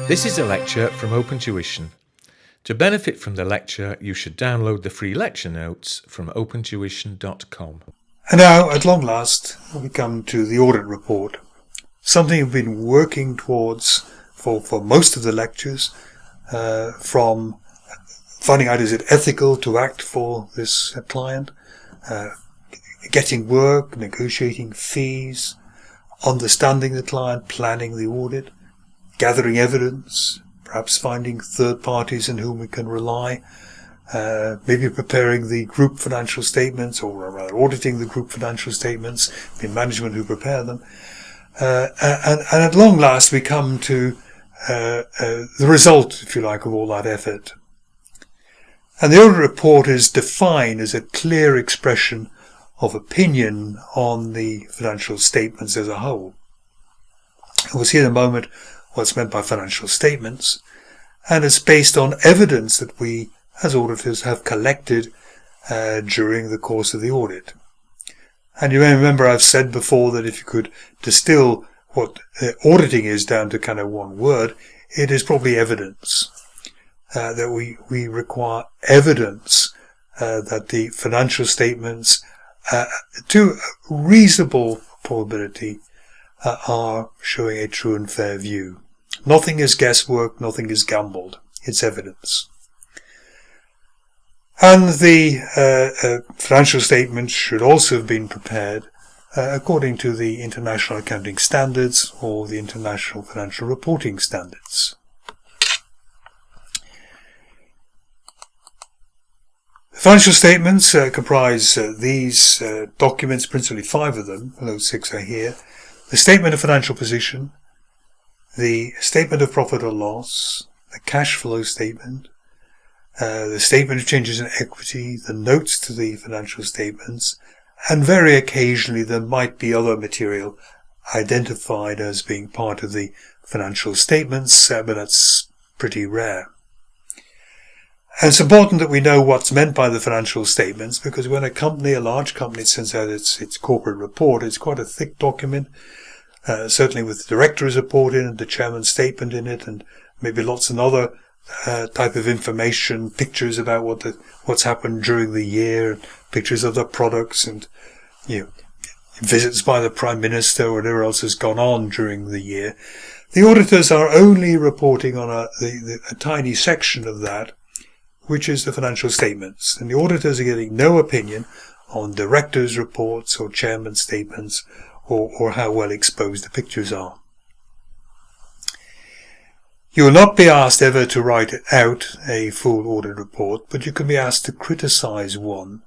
This is a lecture from OpenTuition. To benefit from the lecture, you should download the free lecture notes from opentuition.com. And now, at long last, we come to the audit report. Something we've been working towards for most of the lectures, from finding out is it ethical to act for this client, getting work, negotiating fees, understanding the client, planning the audit, gathering evidence, perhaps finding third parties in whom we can rely, maybe preparing the group financial statements, or rather auditing the group financial statements, the management who prepare them. And at long last we come to the result, if you like, of all that effort. And the audit report is defined as a clear expression of opinion on the financial statements as a whole. And we'll see in a moment what's meant by financial statements, and it's based on evidence that we as auditors have collected during the course of the audit. And you may remember I've said before that if you could distill what auditing is down to kind of one word, it is probably evidence. That we require evidence that the financial statements, to a reasonable probability, are showing a true and fair view. Nothing is guesswork, nothing is gambled. It's evidence. And the financial statements should also have been prepared according to the International Accounting Standards or the International Financial Reporting Standards. Financial statements comprise these documents, principally 5 of them, those 6 are here. The statement of financial position, the statement of profit or loss, the cash flow statement, the statement of changes in equity, the notes to the financial statements, and very occasionally there might be other material identified as being part of the financial statements, but that's pretty rare. And it's important that we know what's meant by the financial statements, because when a large company sends out its corporate report, it's quite a thick document, certainly with the director's report in it, the chairman's statement in it, and maybe lots of other type of information, pictures about what's happened during the year, pictures of the products, and visits by the Prime Minister or whatever else has gone on during the year. The auditors are only reporting on a tiny section of that, which is the financial statements, and the auditors are getting no opinion on directors' reports or chairman's statements or how well exposed the pictures are. You will not be asked ever to write out a full audit report, but you can be asked to criticize one,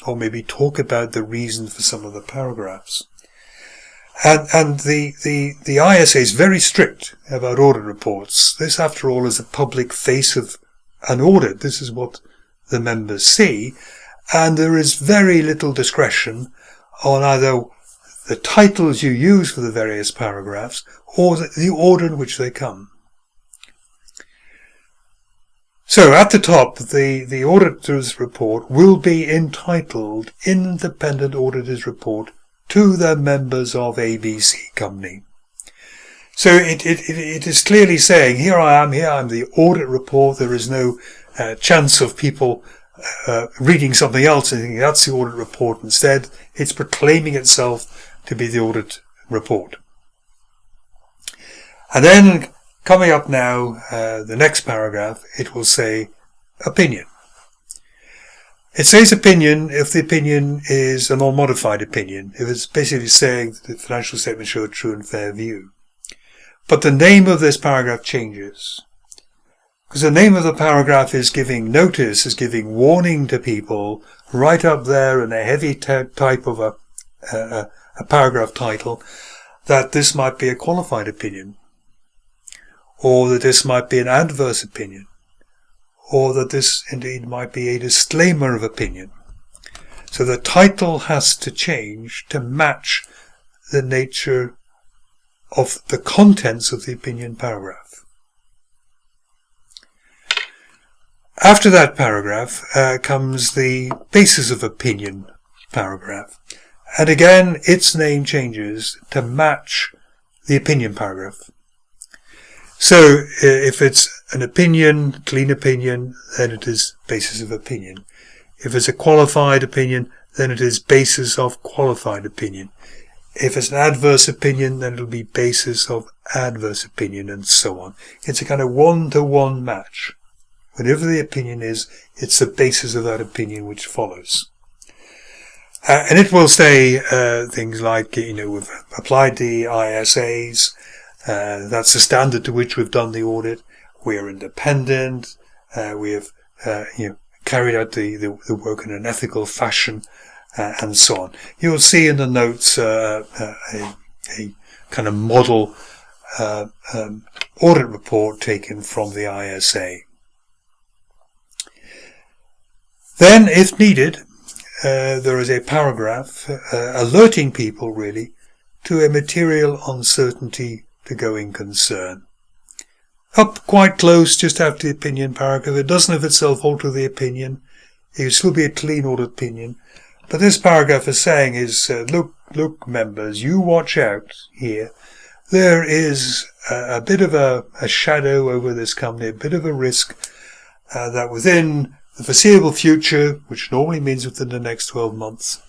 or maybe talk about the reason for some of the paragraphs. And the ISA is very strict about audit reports. This, after all, is the public face of an audit. This is what the members see, and there is very little discretion on either the titles you use for the various paragraphs or the order in which they come. So at the top, the auditor's report will be entitled Independent Auditor's Report to the members of ABC Company. So it is clearly saying, here I am the audit report. There is no chance of people reading something else and thinking that's the audit report instead. It's proclaiming itself to be the audit report. And then, coming up now, the next paragraph, it will say opinion. It says opinion if the opinion is an unmodified opinion, if it's basically saying that the financial statements show a true and fair view. But the name of this paragraph changes, because the name of the paragraph is giving notice, is giving warning to people right up there in a heavy type of a paragraph title, that this might be a qualified opinion, or that this might be an adverse opinion, or that this indeed might be a disclaimer of opinion. So the title has to change to match the nature of the contents of the opinion paragraph. After that paragraph comes the basis of opinion paragraph. And again, its name changes to match the opinion paragraph. So if it's an opinion, clean opinion, then it is basis of opinion. If it's a qualified opinion, then it is basis of qualified opinion. If it's an adverse opinion, then it'll be basis of adverse opinion, and so on. It's a kind of one-to-one match. Whatever the opinion is, it's the basis of that opinion which follows. And it will say things like, we've applied the ISAs, that's the standard to which we've done the audit, we're independent, we have carried out the work in an ethical fashion, and so on. You'll see in the notes a kind of model audit report taken from the ISA. Then, if needed, there is a paragraph alerting people, really, to a material uncertainty to going concern. Up quite close, just after the opinion paragraph. It doesn't of itself alter the opinion. It will still be a clean audit opinion. But this paragraph is saying is, look, members, you watch out here. There is a bit of a shadow over this company, a bit of a risk that within the foreseeable future, which normally means within the next 12 months,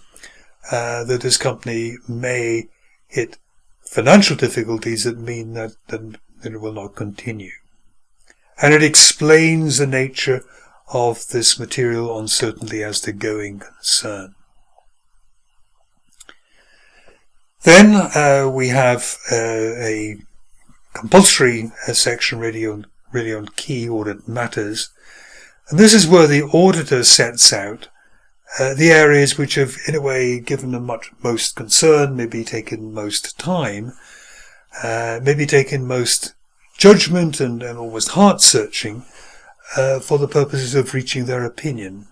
that this company may hit financial difficulties that mean that it will not continue. And it explains the nature of this material uncertainty as to going concern. Then we have a compulsory section really on key audit matters. And this is where the auditor sets out the areas which have, in a way, given them most concern, maybe taken most time, maybe taken most judgment and almost heart-searching for the purposes of reaching their opinion.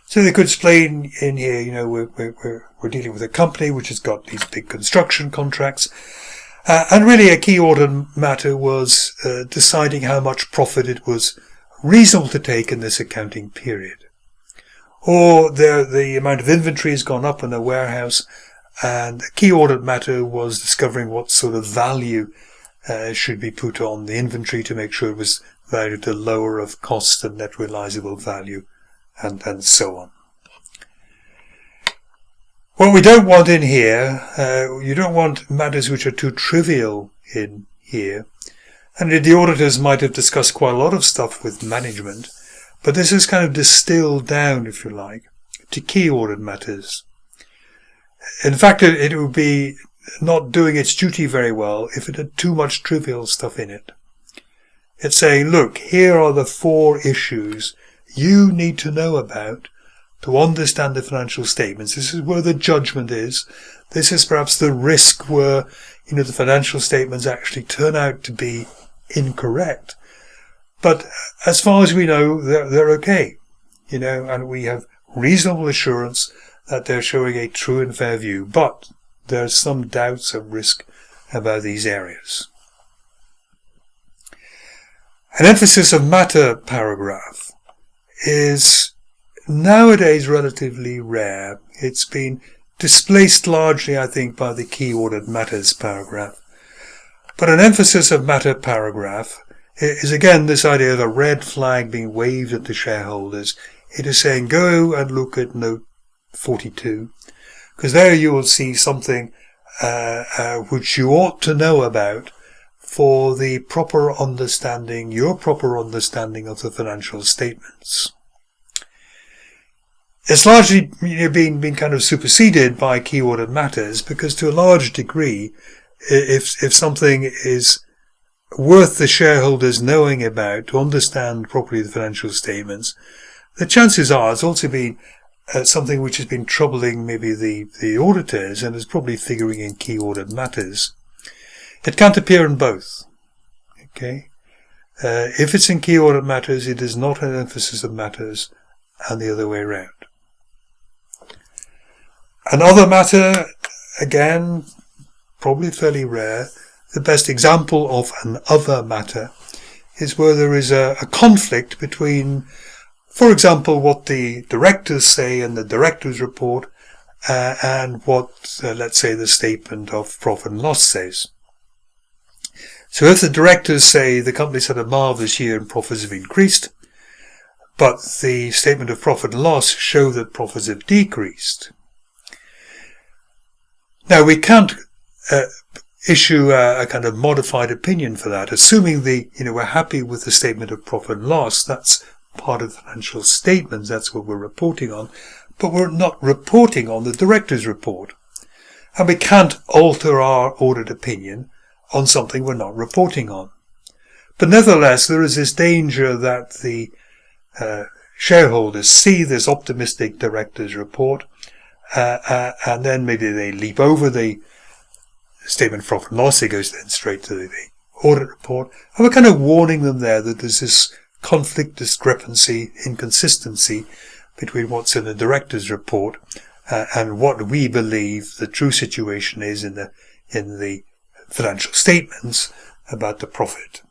So they could explain in here, we're dealing with a company which has got these big construction contracts, and really a key audit matter was deciding how much profit it was reasonable to take in this accounting period. Or the amount of inventory has gone up in a warehouse, and a key audit matter was discovering what sort of value should be put on the inventory to make sure it was valued at the lower of cost and net realizable value, and so on. What we don't want in here, you don't want matters which are too trivial in here. And the auditors might have discussed quite a lot of stuff with management, but this is kind of distilled down, if you like, to key audit matters. In fact, it would be not doing its duty very well if it had too much trivial stuff in it. It's saying, look, here are the 4 issues you need to know about to understand the financial statements. This is where the judgment is. This is perhaps the risk where, the financial statements actually turn out to be incorrect. But as far as we know, they're okay, and we have reasonable assurance that they're showing a true and fair view. But there's some doubts and risk about these areas. An emphasis of matter paragraph is nowadays relatively rare. It's been displaced largely, I think, by the key audit matters paragraph. But an emphasis of matter paragraph is again this idea of a red flag being waved at the shareholders. It is saying, go and look at note 42, because there you will see something which you ought to know about for the proper understanding, your proper understanding of the financial statements. It's largely been kind of superseded by key audit matters, because to a large degree, if something is worth the shareholders knowing about to understand properly the financial statements, the chances are it's also been something which has been troubling maybe the auditors and is probably figuring in key audit matters. It can't appear in both. Okay, if it's in key audit matters, it is not an emphasis of matters, and the other way around. Another matter, again, probably fairly rare. The best example of an other matter is where there is a conflict between, for example, what the directors say in the directors' report and what, let's say, the statement of profit and loss says. So if the directors say the company's had a marvellous year and profits have increased, but the statement of profit and loss show that profits have decreased. Now we can't issue a kind of modified opinion for that, assuming we're happy with the statement of profit and loss. That's part of the financial statements. That's what we're reporting on, but we're not reporting on the director's report, and we can't alter our audit opinion on something we're not reporting on. But nevertheless, there is this danger that the shareholders see this optimistic director's report, and then maybe they leap over the statement of profit and loss. It goes then straight to the audit report, and we're kind of warning them there that there's this conflict, discrepancy, inconsistency between what's in the director's report and what we believe the true situation is in the financial statements about the profit.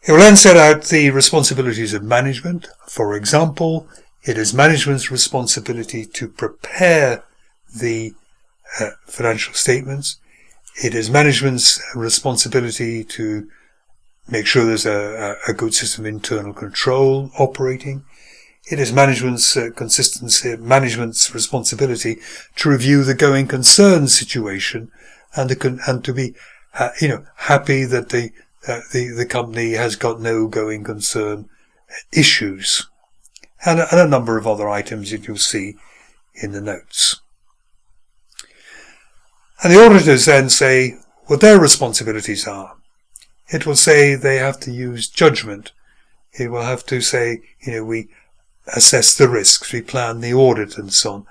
It will then set out the responsibilities of management. For example, it is management's responsibility to prepare the financial statements. It is management's responsibility to make sure there's a good system of internal control operating. It is management's management's responsibility to review the going concern situation and to be happy that the company has got no going concern issues, and a number of other items that you'll see in the notes. And the auditors then say what their responsibilities are. It will say they have to use judgment. It will have to say, we assess the risks, we plan the audit and so on,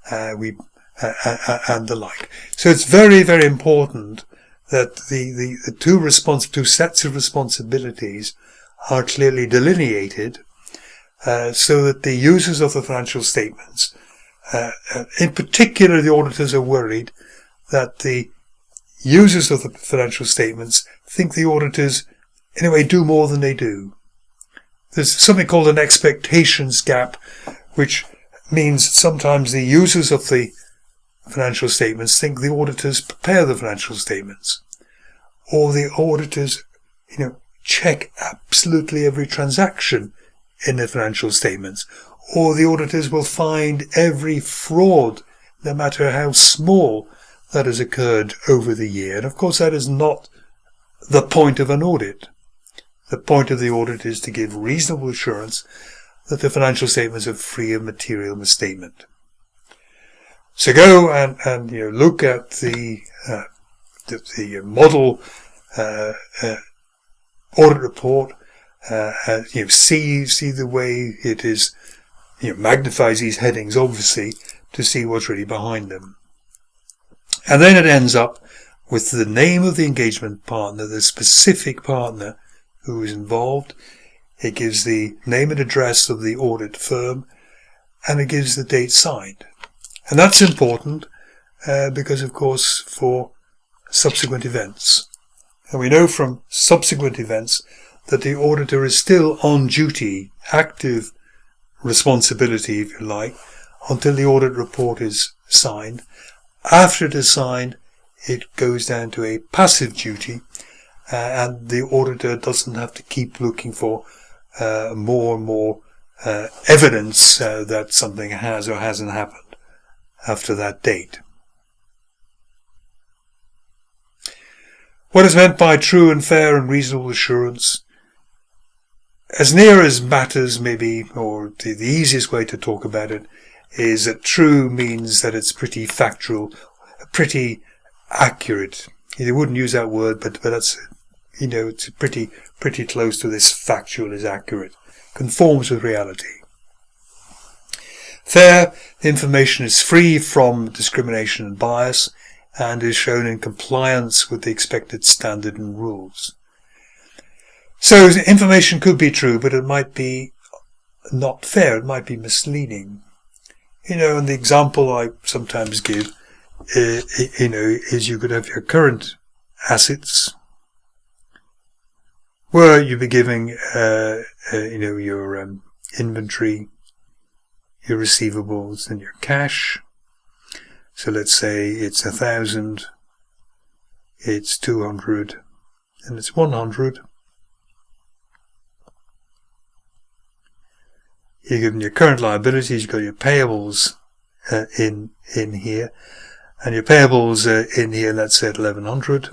and the like. So it's very, very important that the two sets of responsibilities are clearly delineated, so that the users of the financial statements, in particular the auditors, are worried that the users of the financial statements think the auditors in a way do more than they do. There's something called an expectations gap, which means sometimes the users of the financial statements think the auditors prepare the financial statements, or the auditors, check absolutely every transaction in the financial statements, or the auditors will find every fraud, no matter how small, that has occurred over the year. And of course that is not the point of an audit. The point of the audit is to give reasonable assurance that the financial statements are free of material misstatement. So go and look at the model audit report, see the way it is, magnifies these headings obviously to see what's really behind them. And then it ends up with the name of the engagement partner, the specific partner who is involved. It gives the name and address of the audit firm, and it gives the date signed. And that's important because, of course, for subsequent events. And we know from subsequent events that the auditor is still on duty, active responsibility, if you like, until the audit report is signed. After it is signed, it goes down to a passive duty, and the auditor doesn't have to keep looking for more and more evidence that something has or hasn't happened after that date. What is meant by true and fair and reasonable assurance? As near as matters maybe, or the easiest way to talk about it, is that true means that it's pretty factual, pretty accurate. They wouldn't use that word, but that's, it's pretty close to this. Factual is accurate, conforms with reality. Fair, the information is free from discrimination and bias, and is shown in compliance with the expected standard and rules. So information could be true, but it might be not fair, it might be misleading. And the example I sometimes give, is you could have your current assets, where you'd be giving, your inventory, your receivables, and your cash. So let's say it's 1,000 it's 200, and it's 100. You're given your current liabilities, you've got your payables in here, and your payables in here, let's say at 1100.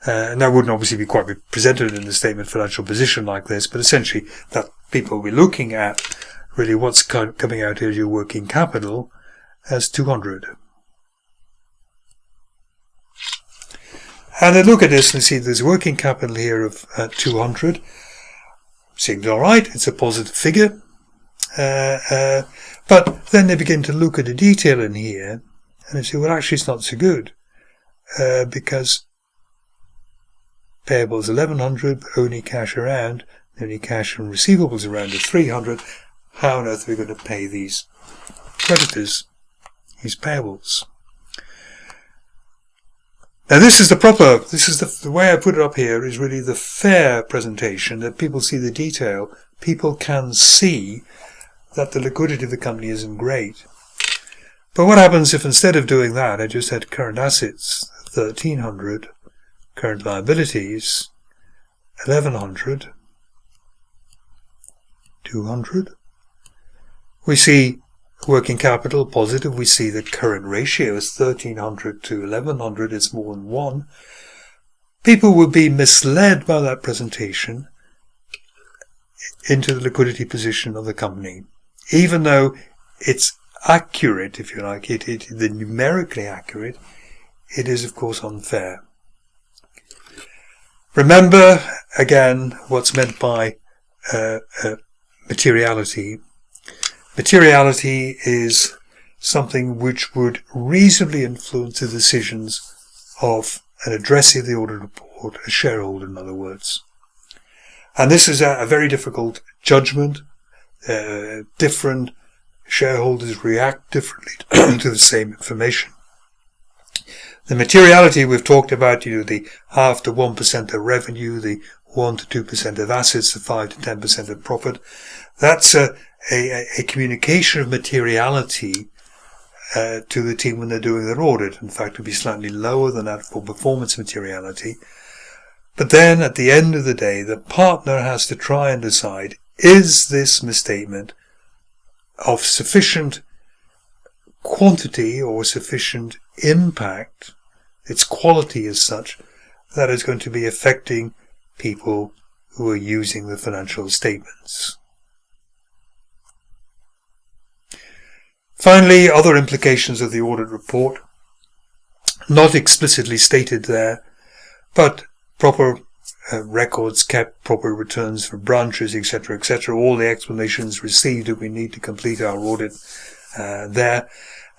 And that wouldn't obviously be quite presented in the statement of financial position like this, but essentially that people will be looking at really what's coming out here as your working capital as 200. And they look at this and see there's working capital here of 200. Seems all right, it's a positive figure. But then they begin to look at the detail in here and they say, well, actually it's not so good because payables 1100, but only cash around, only cash and receivables around at 300. How on earth are we going to pay these creditors, these payables? Now this is the way I put it up here is really the fair presentation, that people see the detail, people can see that the liquidity of the company isn't great. But what happens if instead of doing that, I just had current assets 1300, current liabilities 1100, 200. We see working capital positive. We see the current ratio is 1300 to 1100. It's more than 1. People will be misled by that presentation into the liquidity position of the company, even though it's accurate, if you like, the numerically accurate. It is of course unfair. Remember again what's meant by materiality. Materiality is something which would reasonably influence the decisions of an addressee of the audit report, a shareholder in other words. And this is a very difficult judgment. Different shareholders react differently to the same information. The materiality we've talked about, the 0.5 to 1% of revenue, the 1 to 2% of assets, the 5 to 10% of profit. That's a communication of materiality to the team when they're doing their audit. In fact, it would be slightly lower than that for performance materiality. But then at the end of the day, the partner has to try and decide, is this misstatement of sufficient quantity or sufficient impact, its quality is such, that is going to be affecting people who are using the financial statements. Finally, other implications of the audit report, not explicitly stated there, but proper records kept, proper returns for branches, etc., etc., all the explanations received that we need to complete our audit there.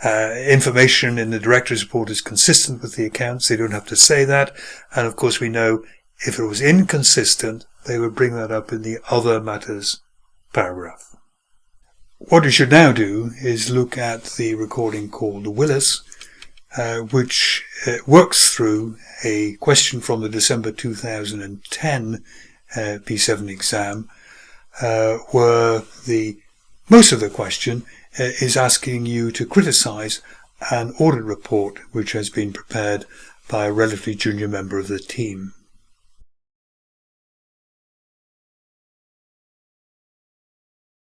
Information in the director's report is consistent with the accounts. They don't have to say that. And of course we know if it was inconsistent, they would bring that up in the other matters paragraph. What we should now do is look at the recording called Willis, which works through a question from the December 2010 P7 exam, where most of the question is asking you to criticize an audit report which has been prepared by a relatively junior member of the team.